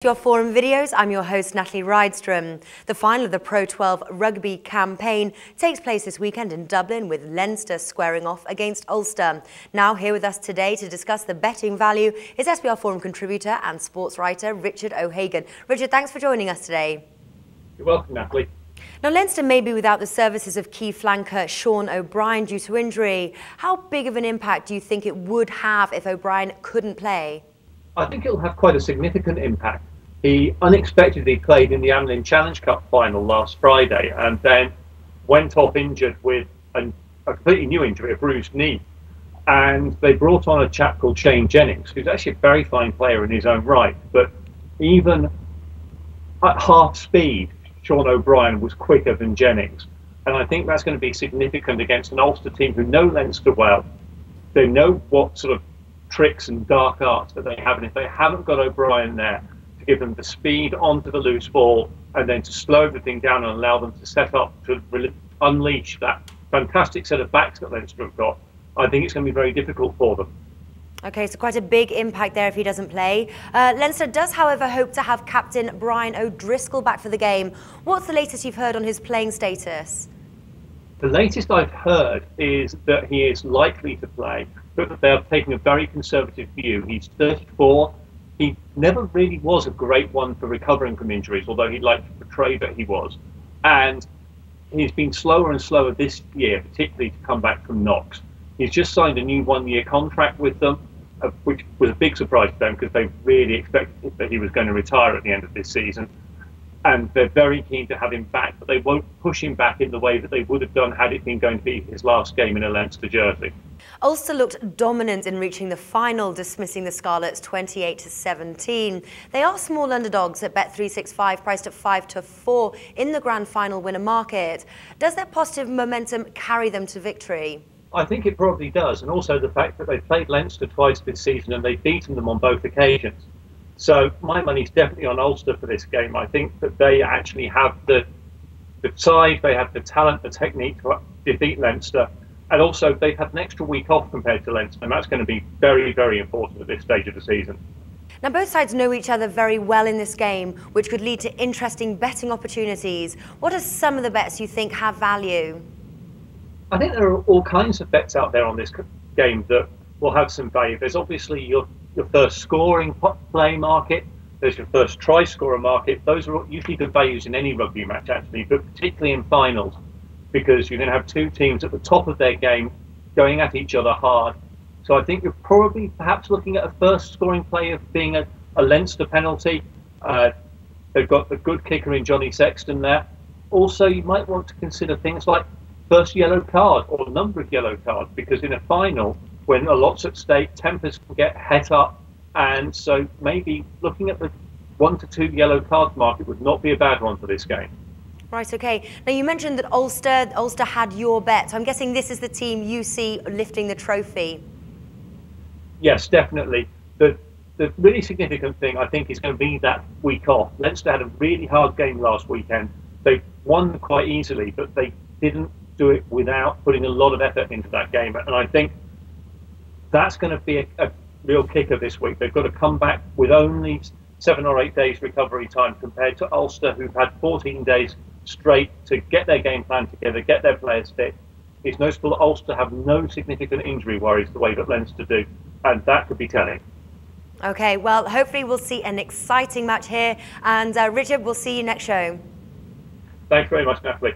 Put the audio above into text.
Your forum videos, I'm your host Natalie Rydström. The final of the Pro12 Rugby campaign takes place this weekend in Dublin, with Leinster squaring off against Ulster. Now here with us today to discuss the betting value is SBRForum contributor and sports writer Richard O'Hagan. Richard, thanks for joining us today. You're welcome, Natalie. Now, Leinster may be without the services of key flanker Sean O'Brien due to injury. How big of an impact do you think it would have if O'Brien couldn't play? I think it'll have quite a significant impact. He unexpectedly played in the Amlin Challenge Cup final last Friday and then went off injured with a completely new injury, a bruised knee. And they brought on a chap called Shane Jennings, who's actually a very fine player in his own right. But even at half speed, Sean O'Brien was quicker than Jennings. And I think that's going to be significant against an Ulster team who know Leinster well. They know what sort of tricks and dark arts that they have. And if they haven't got O'Brien there, to give them the speed onto the loose ball and then to slow everything down and allow them to set up to unleash that fantastic set of backs that Leinster have got, I think it's going to be very difficult for them. Okay, so quite a big impact there if he doesn't play. Leinster does, however, hope to have captain Brian O'Driscoll back for the game. What's the latest you've heard on his playing status? The latest I've heard is that he is likely to play, but that they are taking a very conservative view. He's 34. He never really was a great one for recovering from injuries, although he'd like to portray that he was. And he's been slower and slower this year, particularly to come back from knocks. He's just signed a new one-year contract with them, which was a big surprise to them because they really expected that he was going to retire at the end of this season. And they're very keen to have him back, but they won't push him back in the way that they would have done had it been going to be his last game in a Leinster jersey. Ulster looked dominant in reaching the final, dismissing the Scarlets 28-17. They are small underdogs at Bet365, priced at 5-4 in the grand final winner market. Does their positive momentum carry them to victory? I think it probably does, and also the fact that they've played Leinster twice this season and they've beaten them on both occasions. So my money's definitely on Ulster for this game. I think that they actually have the side, they have the talent, the technique to defeat Leinster, and also they've had an extra week off compared to Leinster, and that's going to be very, very important at this stage of the season. Now, both sides know each other very well in this game, which could lead to interesting betting opportunities. What are some of the bets you think have value? I think there are all kinds of bets out there on this game that will have some value. There's obviously your first scoring play market. There's your first try scorer market. Those are usually good values in any rugby match, actually, but particularly in finals, because you're going to have two teams at the top of their game going at each other hard. So I think you're probably perhaps looking at a first scoring play of being a Leinster penalty. They've got a good kicker in Johnny Sexton there. Also, you might want to consider things like first yellow card or number of yellow cards, because in a final, when a lot's at stake, tempers can get het up, and so maybe looking at the 1 to 2 yellow card market would not be a bad one for this game. Right, okay. Now, you mentioned that Ulster had your bet. I'm guessing this is the team you see lifting the trophy. Yes, definitely. The really significant thing, I think, is going to be that week off. Leinster had a really hard game last weekend. They won quite easily, but they didn't do it without putting a lot of effort into that game. And I think that's going to be a real kicker this week. They've got to come back with only 7 or 8 days recovery time compared to Ulster, who've had 14 days straight to get their game plan together, get their players fit. It's noticeable that Ulster have no significant injury worries the way that Leinster do, and that could be telling. Okay, well, hopefully we'll see an exciting match here, and Richard, we'll see you next show. Thanks very much, Natalie.